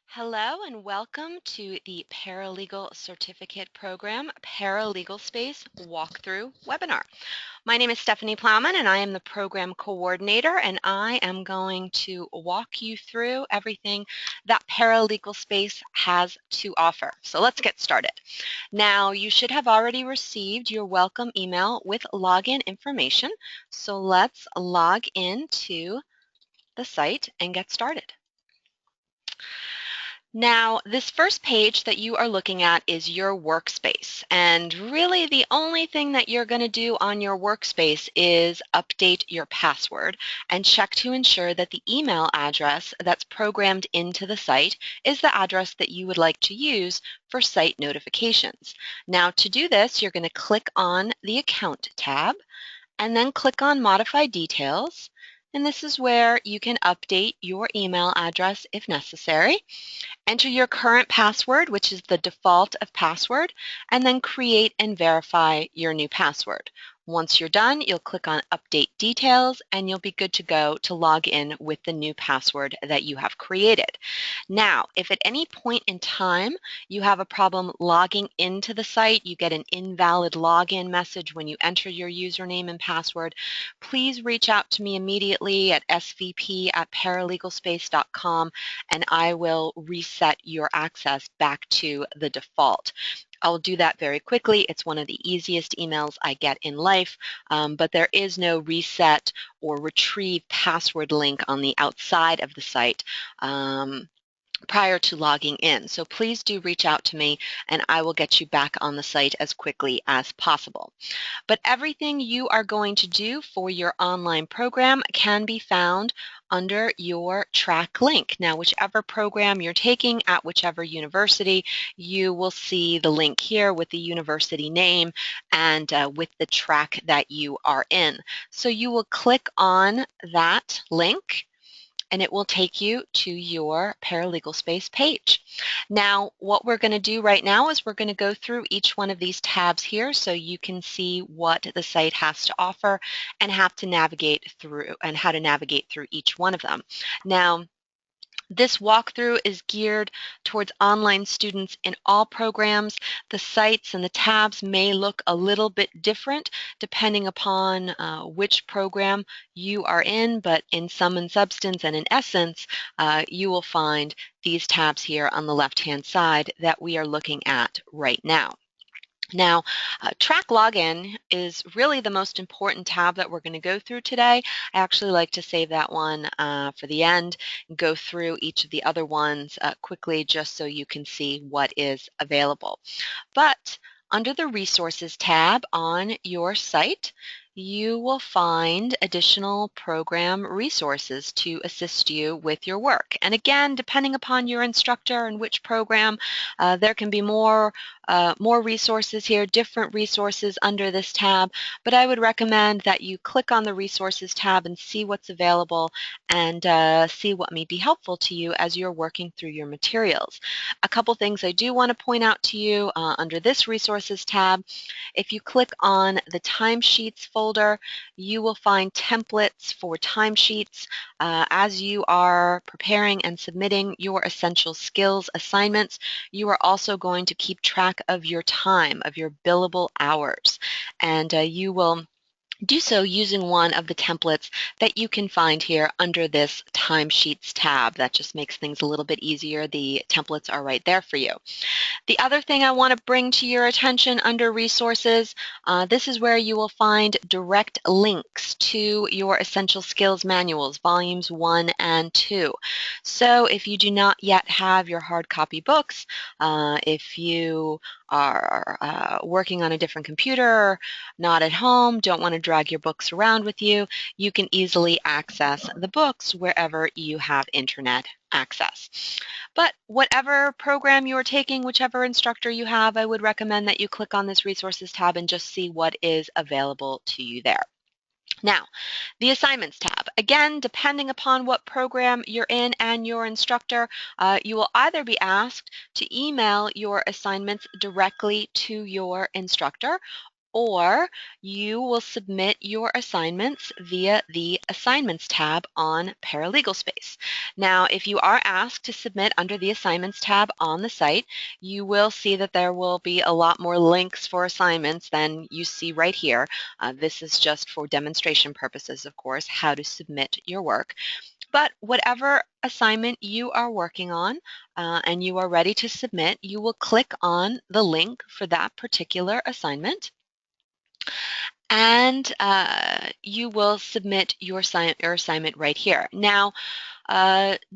Hello and welcome to the Paralegal Certificate Program ParalegalSpace Walkthrough webinar. My name is Stephanie Plowman and I am the program coordinator, and I am going to walk you through everything that ParalegalSpace has to offer. So let's get started. Now, you should have already received your welcome email with login information. So let's log into the site and get started. Now, this first page that you are looking at is your workspace. And really the only thing that you're going to do on your workspace is update your password and check to ensure that the email address that's programmed into the site is the address that you would like to use for site notifications. Now, to do this, you're going to click on the Account tab and then click on Modify Details. And this is where you can update your email address if necessary. Enter your current password, which is the default of password, and then create and verify your new password. Once you're done, you'll click on Update Details, and you'll be good to go to log in with the new password that you have created. Now, if at any point in time you have a problem logging into the site, you get an invalid login message when you enter your username and password, please reach out to me immediately at svp@paralegalspace.com, and I will reset your access back to the default. I'll do that very quickly. It's one of the easiest emails I get in life, but there is no reset or retrieve password link on the outside of the site prior to logging in. So please do reach out to me and I will get you back on the site as quickly as possible. But everything you are going to do for your online program can be found under your track link. Now, whichever program you're taking at whichever university, you will see the link here with the university name and with the track that you are in. So you will click on that link and it will take you to your ParalegalSpace page. Now, what we're going to do right now is we're going to go through each one of these tabs here so you can see what the site has to offer and how to navigate through each one of them. Now, this walkthrough is geared towards online students in all programs. The sites and the tabs may look a little bit different depending upon which program you are in, but in sum and substance and in essence, you will find these tabs here on the left-hand side that we are looking at right now. Now, track login is really the most important tab that we're going to go through today. I actually like to save that one for the end and go through each of the other ones quickly just so you can see what is available. But under the Resources tab on your site, you will find additional program resources to assist you with your work. And again, depending upon your instructor and which program, there can be more resources here, different resources under this tab, but I would recommend that you click on the Resources tab and see what's available and see what may be helpful to you as you're working through your materials. A couple things I do want to point out to you under this Resources tab. If you click on the Timesheets folder, you will find templates for timesheets as you are preparing and submitting your essential skills assignments. You are also going to keep track of your time, of your billable hours, and you will do so using one of the templates that you can find here under this Timesheets tab. That just makes things a little bit easier. The templates are right there for you. The other thing I want to bring to your attention under resources, this is where you will find direct links to your Essential Skills Manuals, volumes 1 and 2. So if you do not yet have your hard copy books, if you are working on a different computer, not at home, don't want to drag your books around with you, you can easily access the books wherever you have internet access. But whatever program you are taking, whichever instructor you have, I would recommend that you click on this Resources tab and just see what is available to you there. Now, the Assignments tab. Again, depending upon what program you're in and your instructor, you will either be asked to email your assignments directly to your instructor, or you will submit your assignments via the Assignments tab on ParalegalSpace. Now, if you are asked to submit under the Assignments tab on the site, you will see that there will be a lot more links for assignments than you see right here. This is just for demonstration purposes, of course, how to submit your work. But whatever assignment you are working on and you are ready to submit, you will click on the link for that particular assignment, and you will submit your assignment right here. Now,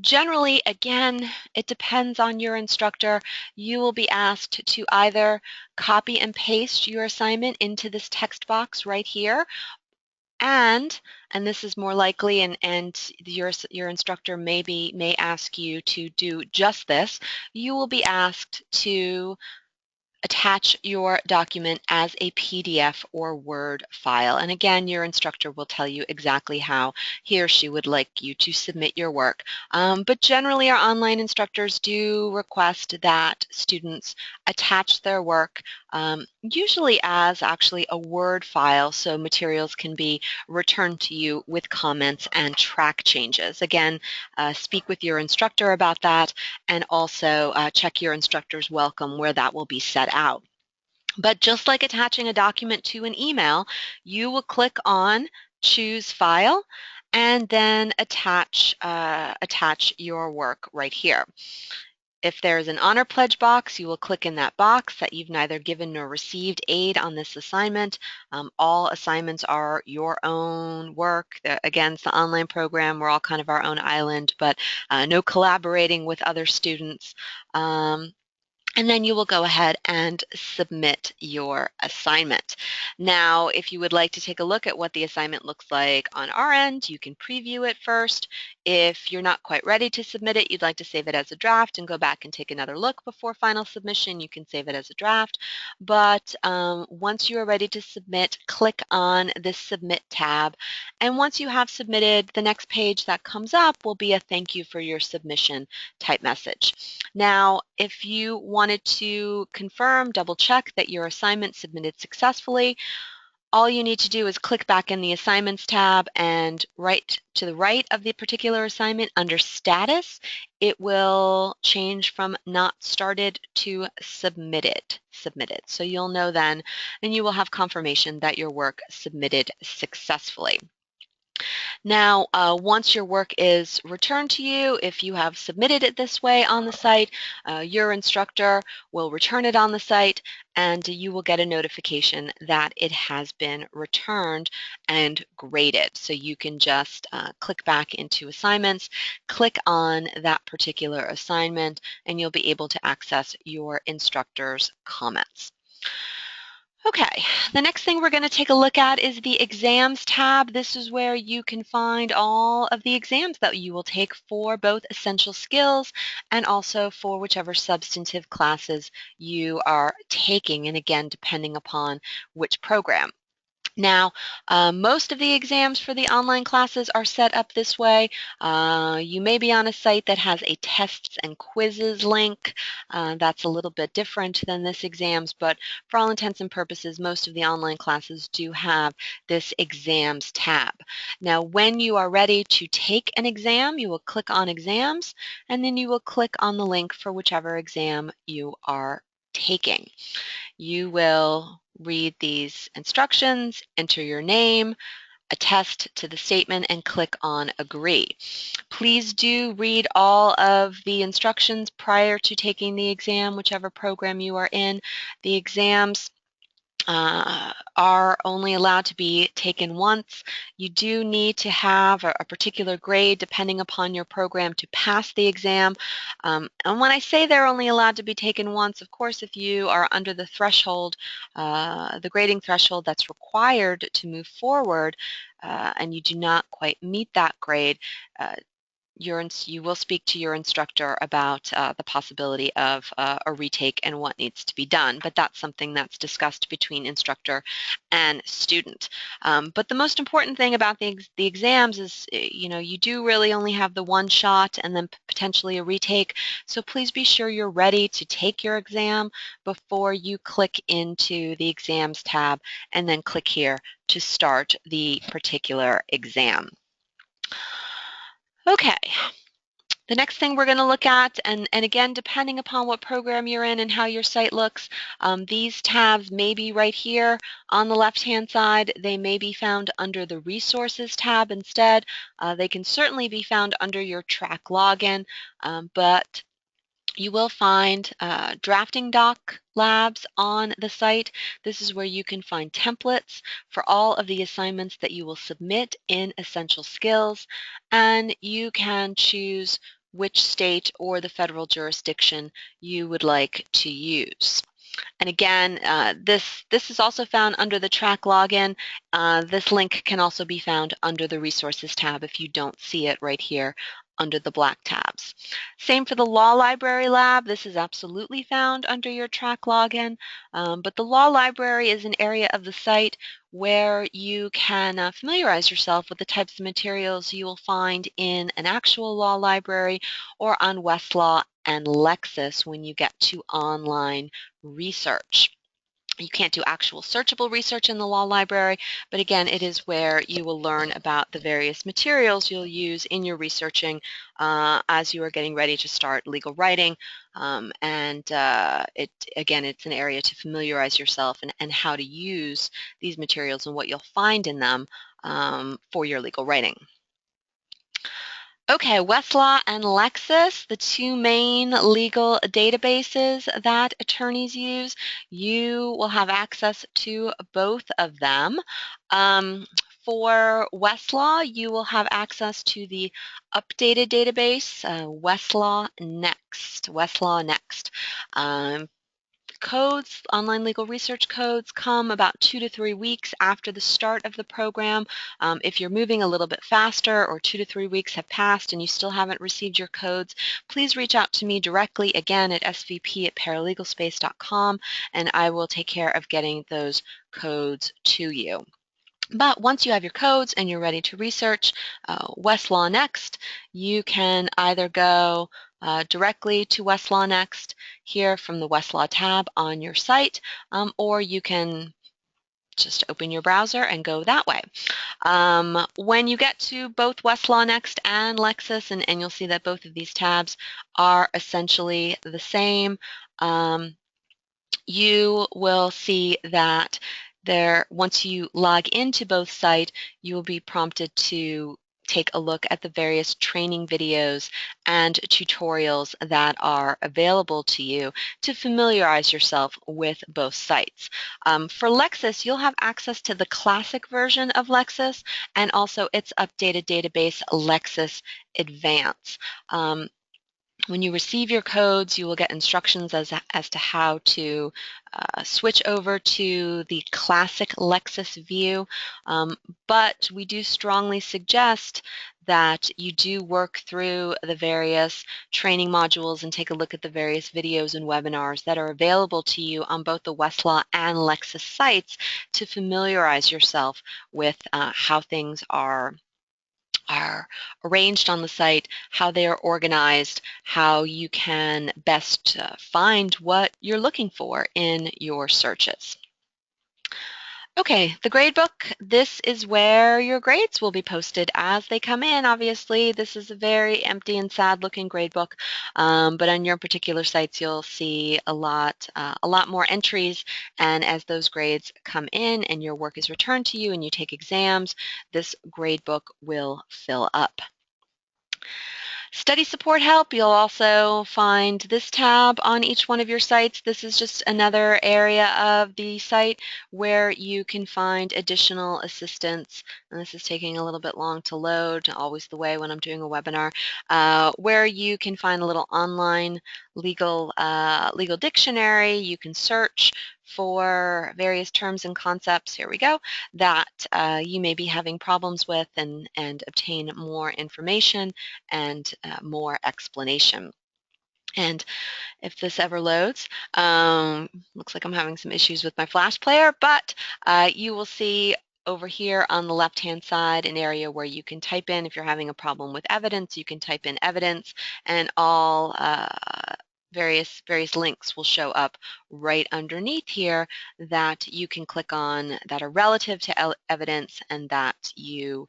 generally, again, it depends on your instructor. You will be asked to either copy and paste your assignment into this text box right here, and this is more likely, and your instructor may ask you to do just this. You will be asked to attach your document as a PDF or Word file. And again, your instructor will tell you exactly how he or she would like you to submit your work. But generally, our online instructors do request that students attach their work, usually as actually a Word file, so materials can be returned to you with comments and track changes. Again, speak with your instructor about that, and also check your instructor's welcome where that will be set out. But just like attaching a document to an email, you will click on Choose File and then attach your work right here. If there's an honor pledge box, you will click in that box that you've neither given nor received aid on this assignment. All assignments are your own work. Again, it's the online program. We're all kind of our own island, but no collaborating with other students. And then you will go ahead and submit your assignment. Now, if you would like to take a look at what the assignment looks like on our end, you can preview it first. If you're not quite ready to submit it, you'd like to save it as a draft and go back and take another look before final submission, you can save it as a draft. But once you are ready to submit, click on this Submit tab. And once you have submitted, the next page that comes up will be a thank you for your submission type message. Now, if you wanted to confirm, double check that your assignment submitted successfully, all you need to do is click back in the Assignments tab, and right to the right of the particular assignment under Status, it will change from Not Started to Submitted. So you'll know then, and you will have confirmation that your work submitted successfully. Now, once your work is returned to you, if you have submitted it this way on the site, your instructor will return it on the site, and you will get a notification that it has been returned and graded. So you can just click back into Assignments, click on that particular assignment, and you'll be able to access your instructor's comments. Okay, the next thing we're going to take a look at is the Exams tab. This is where you can find all of the exams that you will take for both essential skills and also for whichever substantive classes you are taking, and again, depending upon which program. Now, most of the exams for the online classes are set up this way. You may be on a site that has a tests and quizzes link. That's a little bit different than this exams, but for all intents and purposes, most of the online classes do have this exams tab. Now, when you are ready to take an exam, you will click on exams, and then you will click on the link for whichever exam you are taking. You will read these instructions, enter your name, attest to the statement, and click on Agree. Please do read all of the instructions prior to taking the exam, whichever program you are in. The exams are only allowed to be taken once. You do need to have a particular grade depending upon your program to pass the exam. And when I say they're only allowed to be taken once, of course, if you are under the threshold, the grading threshold that's required to move forward, and you do not quite meet that grade, you will speak to your instructor about the possibility of a retake and what needs to be done, but that's something that's discussed between instructor and student. But the most important thing about the exams is, you do really only have the one shot and then potentially a retake, so please be sure you're ready to take your exam before you click into the exams tab and then click here to start the particular exam. Okay, the next thing we're going to look at, and again, depending upon what program you're in and how your site looks, these tabs may be right here on the left-hand side. They may be found under the Resources tab instead. They can certainly be found under your track login, but you will find drafting doc labs on the site. This is where you can find templates for all of the assignments that you will submit in Essential Skills, and you can choose which state or the federal jurisdiction you would like to use. And again, this is also found under the track login. This link can also be found under the Resources tab if you don't see it right here under the black tabs. Same for the Law Library Lab. This is absolutely found under your track login, but the Law Library is an area of the site where you can familiarize yourself with the types of materials you will find in an actual law library or on Westlaw and Lexis when you get to online research. You can't do actual searchable research in the law library, but again, it is where you will learn about the various materials you'll use in your researching as you are getting ready to start legal writing. Again, it's an area to familiarize yourself and how to use these materials and what you'll find in them for your legal writing. Okay, Westlaw and Lexis, the two main legal databases that attorneys use. You will have access to both of them. For Westlaw, you will have access to the updated database, Westlaw Next. Westlaw Next. Codes, online legal research codes, come about 2 to 3 weeks after the start of the program. If you're moving a little bit faster or 2 to 3 weeks have passed and you still haven't received your codes, please reach out to me directly, again, at svp@ParalegalSpace.com, and I will take care of getting those codes to you. But once you have your codes and you're ready to research Westlaw Next, you can either go directly to Westlaw Next here from the Westlaw tab on your site, or you can just open your browser and go that way. When you get to both Westlaw Next and Lexis, and you'll see that both of these tabs are essentially the same, you will see that once you log into both sites, you will be prompted to take a look at the various training videos and tutorials that are available to you to familiarize yourself with both sites. For Lexis, you'll have access to the classic version of Lexis and also its updated database, Lexis Advance. When you receive your codes, you will get instructions as to how to switch over to the classic Lexis view, but we do strongly suggest that you do work through the various training modules and take a look at the various videos and webinars that are available to you on both the Westlaw and Lexis sites to familiarize yourself with how things are arranged on the site, how they are organized, how you can best find what you're looking for in your searches. Okay, the gradebook, this is where your grades will be posted as they come in. Obviously, this is a very empty and sad looking gradebook, but on your particular sites, you'll see a lot more entries, and as those grades come in and your work is returned to you and you take exams, this gradebook will fill up. Study support help, you'll also find this tab on each one of your sites. This is just another area of the site where you can find additional assistance. And this is taking a little bit long to load, always the way when I'm doing a webinar, where you can find a little online legal dictionary. You can search for various terms and concepts, here we go, that you may be having problems with, and obtain more information and more explanation. And if this ever loads, looks like I'm having some issues with my Flash player, but you will see over here on the left-hand side an area where you can type in, if you're having a problem with evidence, you can type in evidence, and all various links will show up right underneath here that you can click on that are relative to evidence, and that you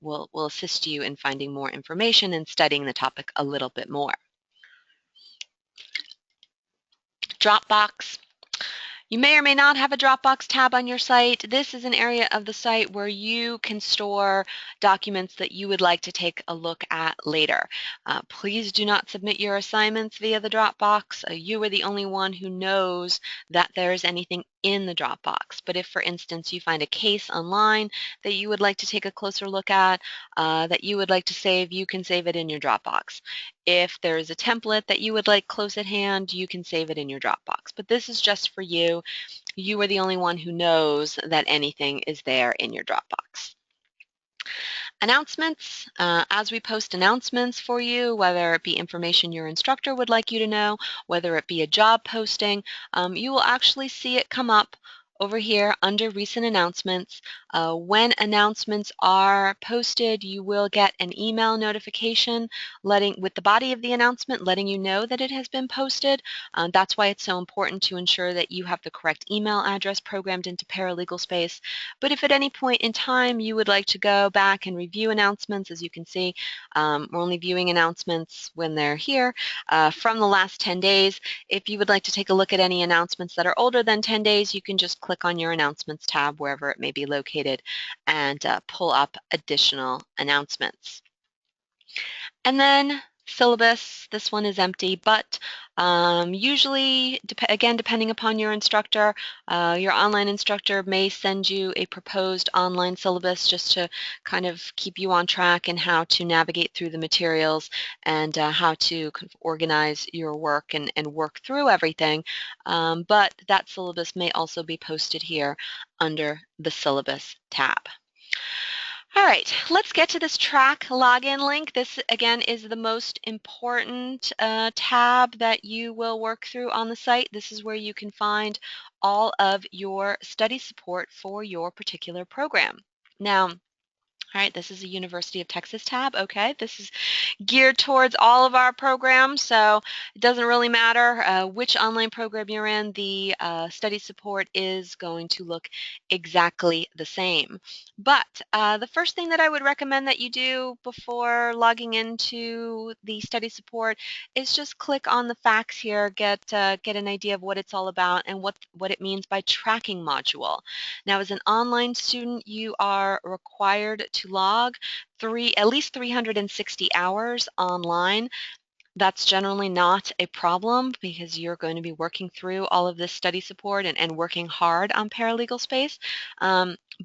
will assist you in finding more information and studying the topic a little bit more. Dropbox. You may or may not have a Dropbox tab on your site. This is an area of the site where you can store documents that you would like to take a look at later. Please do not submit your assignments via the Dropbox. You are the only one who knows that there is anything in the Dropbox. But if, for instance, you find a case online that you would like to take a closer look at, that you would like to save, you can save it in your Dropbox. If there is a template that you would like close at hand, you can save it in your Dropbox. But this is just for you. You are the only one who knows that anything is there in your Dropbox. Announcements. As we post announcements for you, whether it be information your instructor would like you to know, whether it be a job posting, you will actually see it come up over here under recent announcements. When announcements are posted, you will get an email notification with the body of the announcement letting you know that it has been posted. That's why it's so important to ensure that you have the correct email address programmed into ParalegalSpace. But if at any point in time you would like to go back and review announcements, as you can see, we're only viewing announcements when they're here from the last 10 days. If you would like to take a look at any announcements that are older than 10 days, you can just click on your announcements tab wherever it may be located and pull up additional announcements. And then syllabus, this one is empty, but usually, again, depending upon your instructor, your online instructor may send you a proposed online syllabus just to kind of keep you on track and how to navigate through the materials and how to kind of organize your work and work through everything. But that syllabus may also be posted here under the syllabus tab. All right, let's get to this track login link. This, again, is the most important tab that you will work through on the site. This is where you can find all of your study support for your particular program. Now, all right, this is a University of Texas tab. Okay, this is geared towards all of our programs, so it doesn't really matter which online program you're in. The study support is going to look exactly the same. But the first thing that I would recommend that you do before logging into the study support is just click on the facts here, get an idea of what it's all about and what it means by tracking module. Now, as an online student, you are required to log at least 360 hours online. That's generally not a problem because you're going to be working through all of this study support and working hard on ParalegalSpace.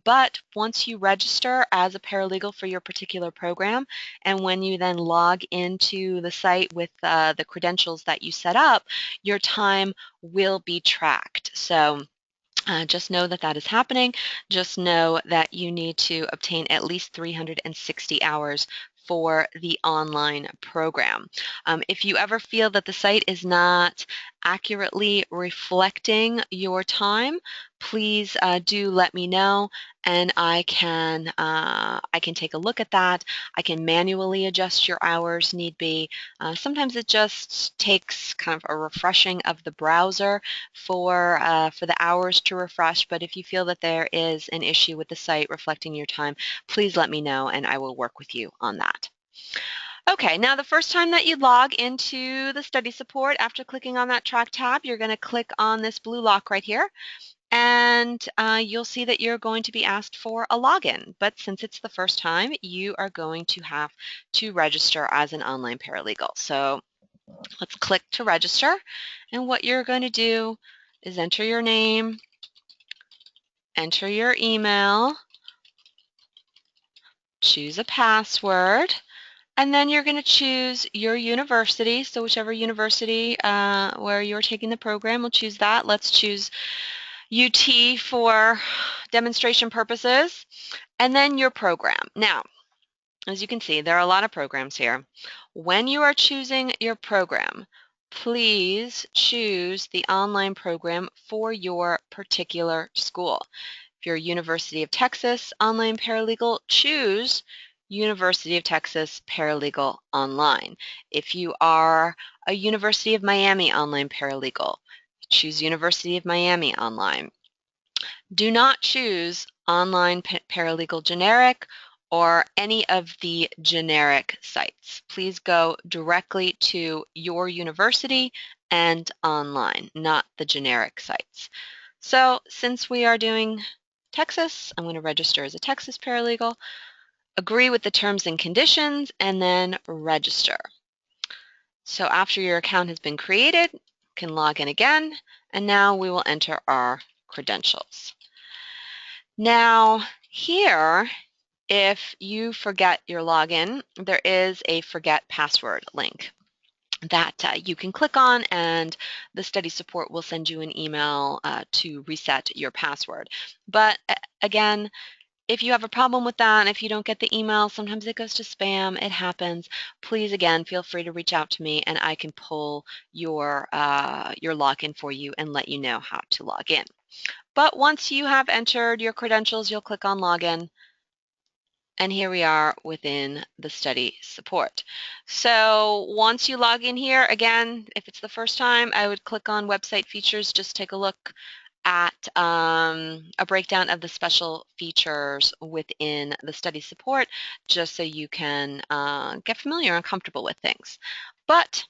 But once you register as a paralegal for your particular program, and when you then log into the site with the credentials that you set up, your time will be tracked. So just know that that is happening. Just know that you need to obtain at least 360 hours for the online program. If you ever feel that the site is not accurately reflecting your time, please do let me know, and I can take a look at that. I can manually adjust your hours need be. Sometimes it just takes kind of a refreshing of the browser for the hours to refresh, but if you feel that there is an issue with the site reflecting your time, please let me know and I will work with you on that. Okay, now the first time that you log into the study support, after clicking on that track tab, you're going to click on this blue lock right here, and you'll see that you're going to be asked for a login. But since it's the first time, you are going to have to register as an online paralegal. So let's click to register, and what you're going to do is enter your name, enter your email, choose a password, And then you're going to choose your university. So whichever university where you're taking the program, we'll choose that. Let's choose UT for demonstration purposes. And then your program. Now, as you can see, there are a lot of programs here. When you are choosing your program, please choose the online program for your particular school. If you're University of Texas Online Paralegal, choose University of Texas Paralegal Online. If you are a University of Miami Online Paralegal, choose University of Miami Online. Do not choose Online Paralegal Generic or any of the generic sites. Please go directly to your university and online, not the generic sites. So since we are doing Texas, I'm going to register as a Texas paralegal, agree with the terms and conditions, and then register. So after your account has been created, you can log in again, and now we will enter our credentials. Now here, if you forget your login, there is a forget password link that you can click on, and the study support will send you an email to reset your password. But again, if you have a problem with that, and if you don't get the email, sometimes it goes to spam, it happens. Please, again, feel free to reach out to me and I can pull your login for you and let you know how to log in. But once you have entered your credentials, you'll click on login. And here we are within the study support. So once you log in here, again, if it's the first time, I would click on website features, just take a look at a breakdown of the special features within the study support, just so you can get familiar and comfortable with things. But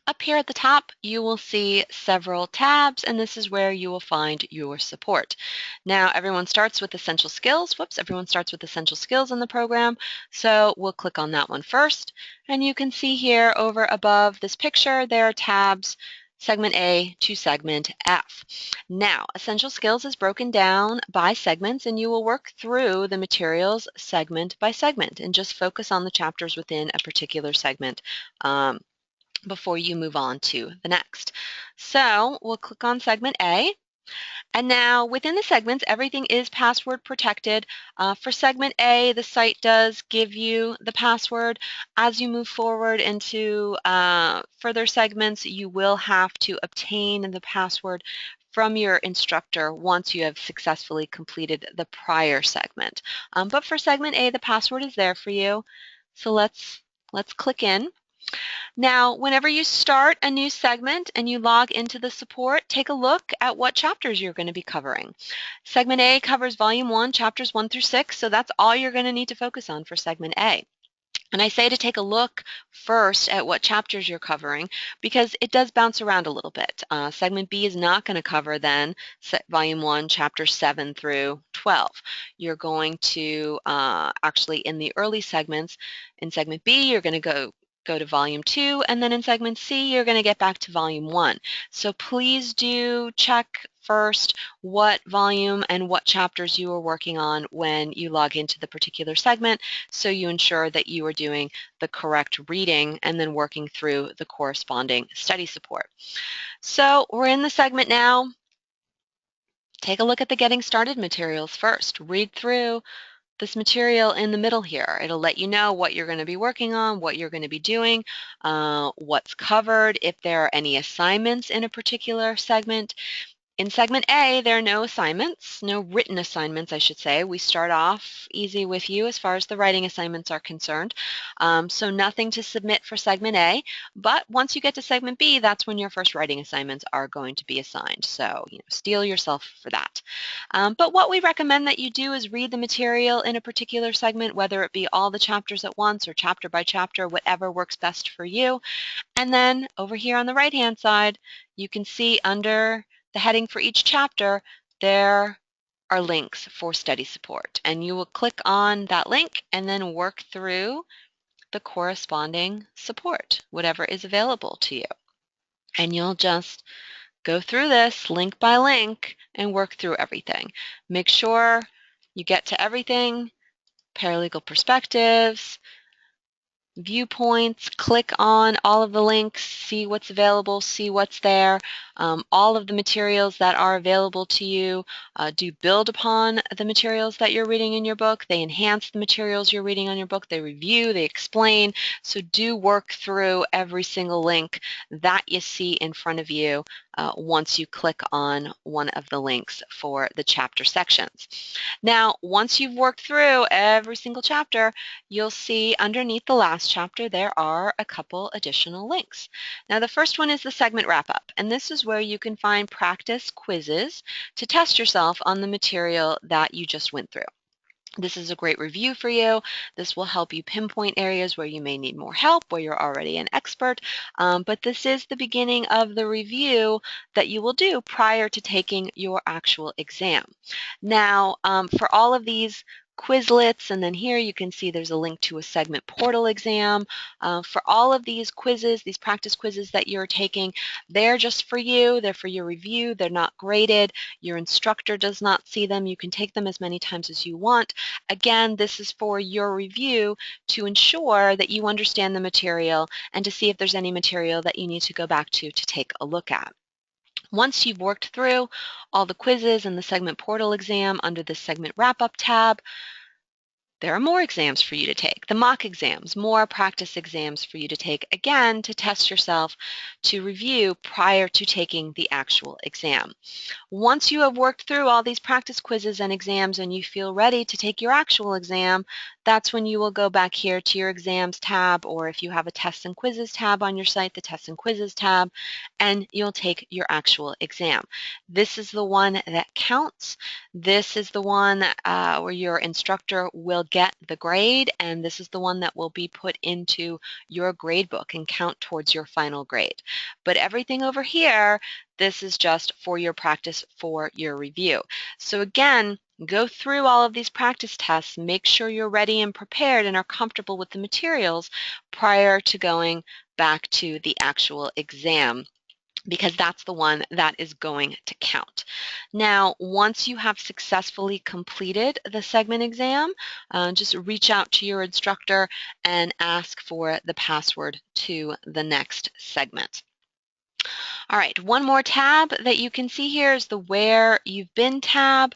up here at the top, you will see several tabs, and this is where you will find your support. Now, everyone starts with essential skills. Everyone starts with essential skills in the program, so we'll click on that one first. And you can see here over above this picture, there are tabs, segment A to segment F. Now, essential skills is broken down by segments, and you will work through the materials segment by segment and just focus on the chapters within a particular segment before you move on to the next. So we'll click on segment A. And now within the segments, everything is password protected. For segment A, the site does give you the password. As you move forward into further segments, you will have to obtain the password from your instructor once you have successfully completed the prior segment. But for segment A, the password is there for you. So let's click in. Now, whenever you start a new segment and you log into the support, take a look at what chapters you're going to be covering. Segment A covers Volume 1, Chapters 1 through 6, so that's all you're going to need to focus on for Segment A. And I say to take a look first at what chapters you're covering because it does bounce around a little bit. Segment B is not going to cover then Volume 1, Chapters 7 through 12. You're going to actually in the early segments, in Segment B, you're going to go to Volume 2, and then in Segment C, you're going to get back to Volume 1. So please do check first what volume and what chapters you are working on when you log into the particular segment, so you ensure that you are doing the correct reading and then working through the corresponding study support. So we're in the segment now. Take a look at the Getting Started materials first. Read through this material in the middle here. It'll let you know what you're going to be working on, what you're going to be doing, what's covered, if there are any assignments in a particular segment. In segment A, there are no assignments, no written assignments, I should say. We start off easy with you as far as the writing assignments are concerned. So nothing to submit for segment A, but once you get to segment B, that's when your first writing assignments are going to be assigned. So, steel yourself for that. But what we recommend that you do is read the material in a particular segment, whether it be all the chapters at once or chapter by chapter, whatever works best for you. And then over here on the right-hand side, you can see under the heading for each chapter, there are links for study support. And you will click on that link and then work through the corresponding support, whatever is available to you. And you'll just go through this link by link and work through everything. Make sure you get to everything, paralegal perspectives, viewpoints, click on all of the links, see what's available, see what's there. All of the materials that are available to you do build upon the materials that you're reading in your book. They enhance the materials you're reading on your book. They review, they explain. So do work through every single link that you see in front of you once you click on one of the links for the chapter sections. Now, once you've worked through every single chapter, you'll see underneath the last chapter there are a couple additional links. Now, the first one is the segment wrap-up, and this is where you can find practice quizzes to test yourself on the material that you just went through. This is a great review for you. This will help you pinpoint areas where you may need more help, where you're already an expert, but this is the beginning of the review that you will do prior to taking your actual exam. Now, for all of these Quizlets, and then here you can see there's a link to a segment portal exam. For all of these quizzes, these practice quizzes that you're taking, they're just for you. They're for your review. They're not graded. Your instructor does not see them. You can take them as many times as you want. Again, this is for your review to ensure that you understand the material and to see if there's any material that you need to go back to take a look at. Once you've worked through all the quizzes and the segment portal exam under the segment wrap-up tab, there are more exams for you to take, the mock exams, more practice exams for you to take, again, to test yourself, to review prior to taking the actual exam. Once you have worked through all these practice quizzes and exams and you feel ready to take your actual exam, that's when you will go back here to your exams tab, or if you have a tests and quizzes tab on your site, the tests and quizzes tab, and you'll take your actual exam. This is the one that counts. This is the one where your instructor will get the grade, and this is the one that will be put into your grade book and count towards your final grade. But everything over here, this is just for your practice, for your review. So again, go through all of these practice tests, make sure you're ready and prepared and are comfortable with the materials prior to going back to the actual exam, because that's the one that is going to count. Now, once you have successfully completed the segment exam, just reach out to your instructor and ask for the password to the next segment. All right, one more tab that you can see here is the Where You've Been tab.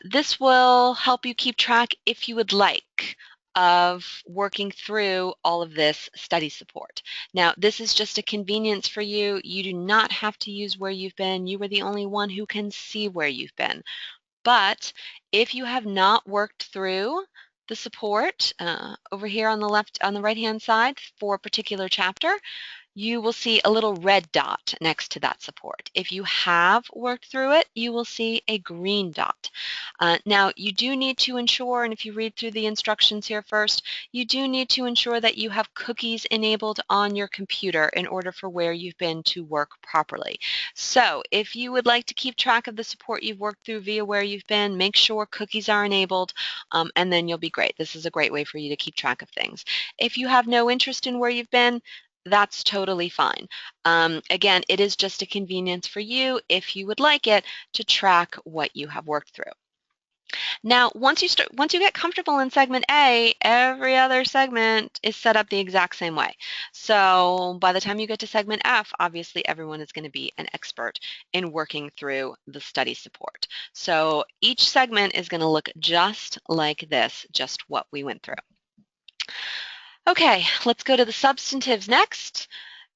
This will help you keep track, if you would like, of working through all of this study support. Now, this is just a convenience for you. You do not have to use Where You've Been. You are the only one who can see where you've been. But if you have not worked through the support over here on the right-hand side for a particular chapter, you will see a little red dot next to that support. If you have worked through it, you will see a green dot. Now, you do need to ensure, and if you read through the instructions here first, you do need to ensure that you have cookies enabled on your computer in order for Where You've Been to work properly. So if you would like to keep track of the support you've worked through via Where You've Been, make sure cookies are enabled, and then you'll be great. This is a great way for you to keep track of things. If you have no interest in Where You've Been, that's totally fine. Again, it is just a convenience for you, if you would like it, to track what you have worked through. Now, once you get comfortable in segment A, every other segment is set up the exact same way. So by the time you get to segment F, obviously everyone is going to be an expert in working through the study support. So each segment is going to look just like this, just what we went through. Okay, let's go to the substantives next.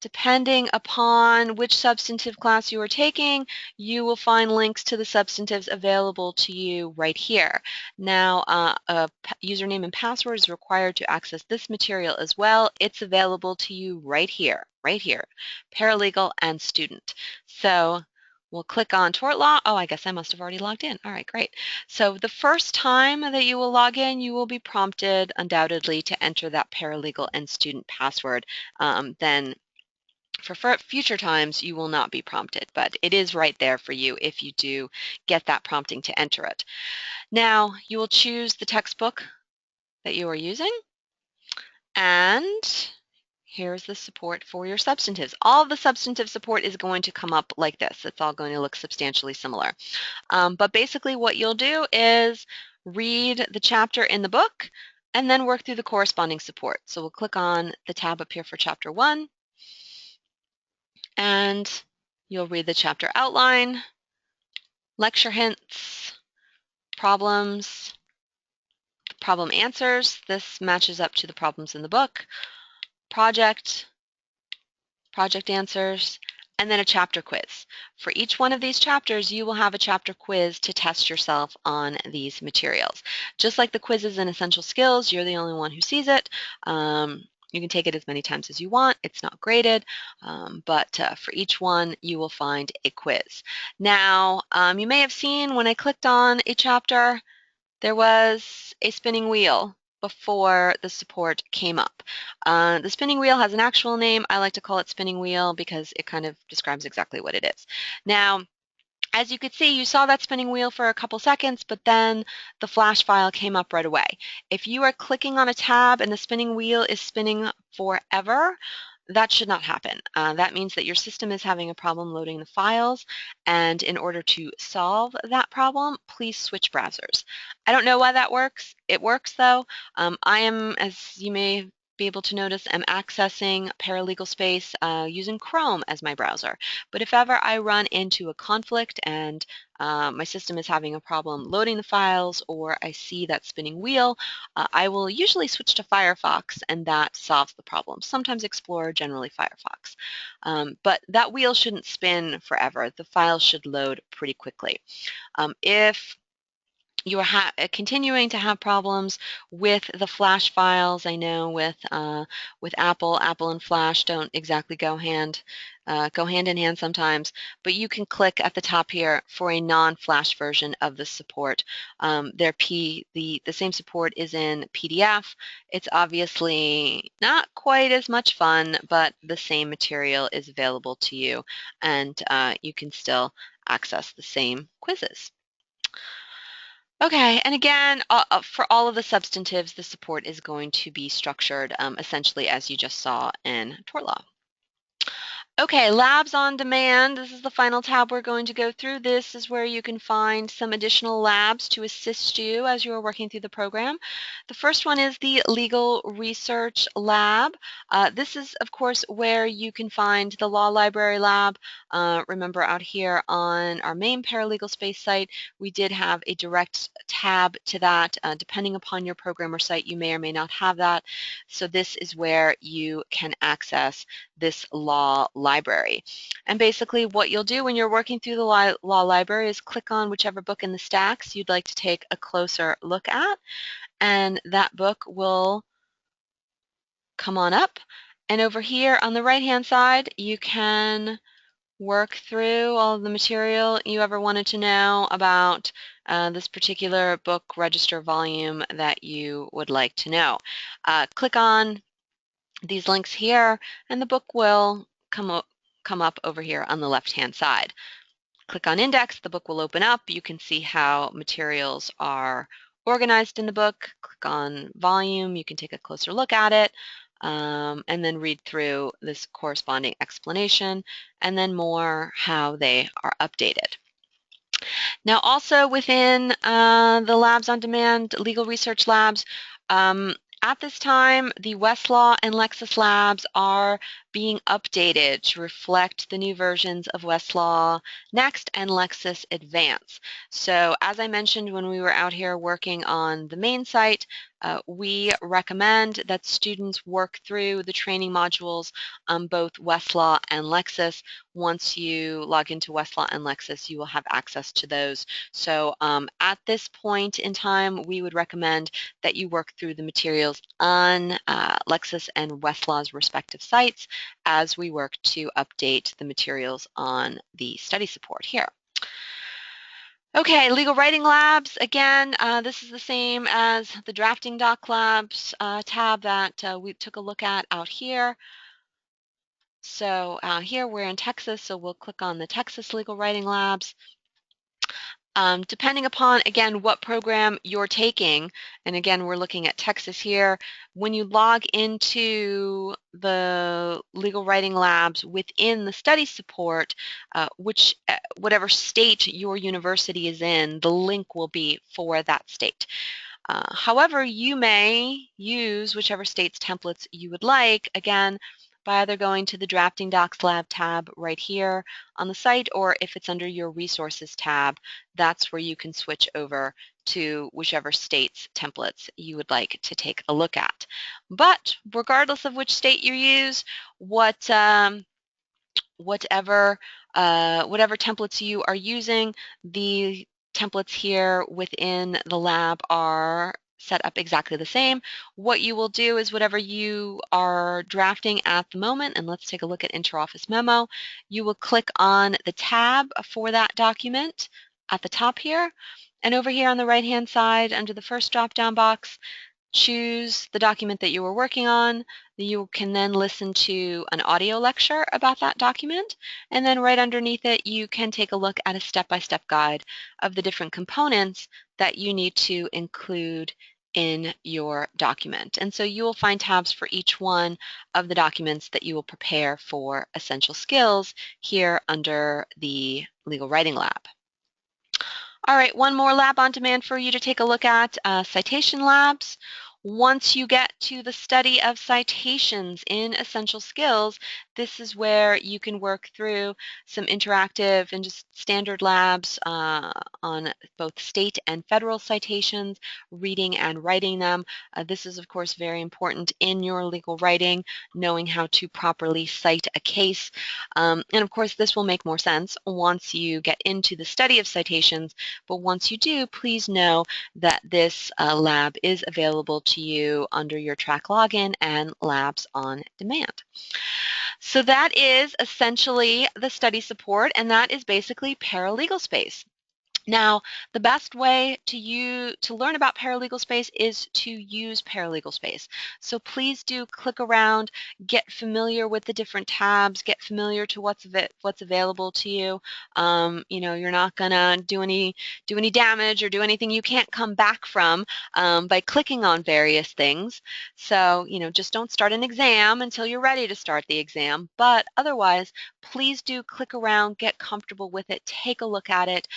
Depending upon which substantive class you are taking, you will find links to the substantives available to you right here. Now, a username and password is required to access this material as well. It's available to you right here, paralegal and student. So we'll click on tort law. Oh, I guess I must have already logged in. All right, great. So the first time that you will log in, you will be prompted undoubtedly to enter that paralegal and student password. Then for future times, you will not be prompted, but it is right there for you if you do get that prompting to enter it. Now, you will choose the textbook that you are using, and here's the support for your substantives. All the substantive support is going to come up like this. It's all going to look substantially similar. But basically what you'll do is read the chapter in the book, and then work through the corresponding support. So we'll click on the tab up here for Chapter 1, and you'll read the chapter outline, lecture hints, problems, problem answers. This matches up to the problems in the book, project answers, and then a chapter quiz. For each one of these chapters, you will have a chapter quiz to test yourself on these materials. Just like the quizzes in Essential Skills, you're the only one who sees it. You can take it as many times as you want. It's not graded, but for each one, you will find a quiz. Now, you may have seen when I clicked on a chapter, there was a spinning wheel before the support came up. The spinning wheel has an actual name. I like to call it spinning wheel because it kind of describes exactly what it is. Now, as you could see, you saw that spinning wheel for a couple seconds, but then the flash file came up right away. If you are clicking on a tab and the spinning wheel is spinning forever, that should not happen. That means that your system is having a problem loading the files, and in order to solve that problem, please switch browsers. I don't know why that works. It works though. I am, as you may be able to notice, am accessing ParalegalSpace using Chrome as my browser. But if ever I run into a conflict and my system is having a problem loading the files, or I see that spinning wheel, I will usually switch to Firefox, and that solves the problem. Sometimes Explorer, generally Firefox. But that wheel shouldn't spin forever. The files should load pretty quickly. If you are continuing to have problems with the Flash files, I know with Apple and Flash don't exactly go hand in hand sometimes, but you can click at the top here for a non-Flash version of the support. The same support is in PDF. It's obviously not quite as much fun, but the same material is available to you, and you can still access the same quizzes. Okay, and again, for all of the substantives, the support is going to be structured essentially as you just saw in tort law. Okay, Labs on Demand. This is the final tab we're going to go through. This is where you can find some additional labs to assist you as you are working through the program. The first one is the Legal Research Lab. This is, of course, where you can find the Law Library Lab. Remember, out here on our main ParalegalSpace site, we did have a direct tab to that. Depending upon your program or site, you may or may not have that. So this is where you can access this law library. And basically what you'll do when you're working through the law library is click on whichever book in the stacks you'd like to take a closer look at, and that book will come on up. And over here on the right-hand side, you can work through all of the material you ever wanted to know about this particular book, register, volume that you would like to know. Click on these links here, and the book will come up over here on the left-hand side. Click on Index, the book will open up. You can see how materials are organized in the book. Click on Volume, you can take a closer look at it, and then read through this corresponding explanation, and then more how they are updated. Now, also within the Labs on Demand Legal Research Labs, at this time, the Westlaw and Lexis Labs are being updated to reflect the new versions of Westlaw Next and Lexis Advance. So as I mentioned when we were out here working on the main site, we recommend that students work through the training modules on both Westlaw and Lexis. Once you log into Westlaw and Lexis, you will have access to those. So at this point in time, we would recommend that you work through the materials on Lexis and Westlaw's respective sites as we work to update the materials on the study support here. Okay, Legal Writing Labs, again, this is the same as the Drafting Doc Labs tab that we took a look at out here. So here we're in Texas, so we'll click on the Texas Legal Writing Labs. Depending upon, again, what program you're taking, and again, we're looking at Texas here, when you log into the Legal Writing Labs within the study support, whatever state your university is in, the link will be for that state. However, you may use whichever state's templates you would like, again, by either going to the Drafting Docs Lab tab right here on the site, or if it's under your Resources tab, that's where you can switch over to whichever state's templates you would like to take a look at. But regardless of which state you use, whatever templates you are using, the templates here within the lab are set up exactly the same. What you will do is whatever you are drafting at the moment, and let's take a look at Interoffice Memo, you will click on the tab for that document at the top here, and over here on the right-hand side under the first drop-down box, choose the document that you were working on. You can then listen to an audio lecture about that document, and then right underneath it you can take a look at a step-by-step guide of the different components that you need to include in your document. And so you will find tabs for each one of the documents that you will prepare for Essential Skills here under the Legal Writing Lab. All right, one more lab on demand for you to take a look at, citation labs. Once you get to the study of citations in Essential Skills, this is where you can work through some interactive and just standard labs on both state and federal citations, reading and writing them. This is, of course, very important in your legal writing, knowing how to properly cite a case. And of course, this will make more sense once you get into the study of citations. But once you do, please know that this lab is available to you under your track login and Labs on Demand. So that is essentially the study support, and that is basically ParalegalSpace. Now, the best way to learn about ParalegalSpace is to use ParalegalSpace. So please do click around, get familiar with the different tabs, get familiar to what's available to you. You're not gonna do any damage or do anything you can't come back from by clicking on various things. So just don't start an exam until you're ready to start the exam. But otherwise, please do click around, get comfortable with it, take a look at it.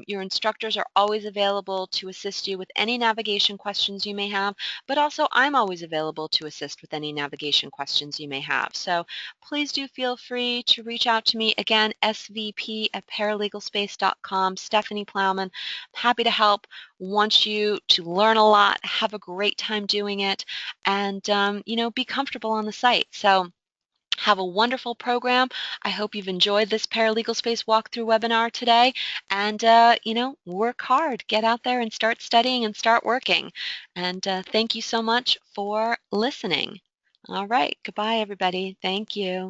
Your instructors are always available to assist you with any navigation questions you may have, but also I'm always available to assist with any navigation questions you may have. So please do feel free to reach out to me. Again, svp@paralegalspace.com, Stephanie Plowman. Happy to help. Want you to learn a lot, have a great time doing it, and be comfortable on the site. So have a wonderful program. I hope you've enjoyed this Paralegal Space walkthrough webinar today. And, work hard. Get out there and start studying and start working. And thank you so much for listening. All right. Goodbye, everybody. Thank you.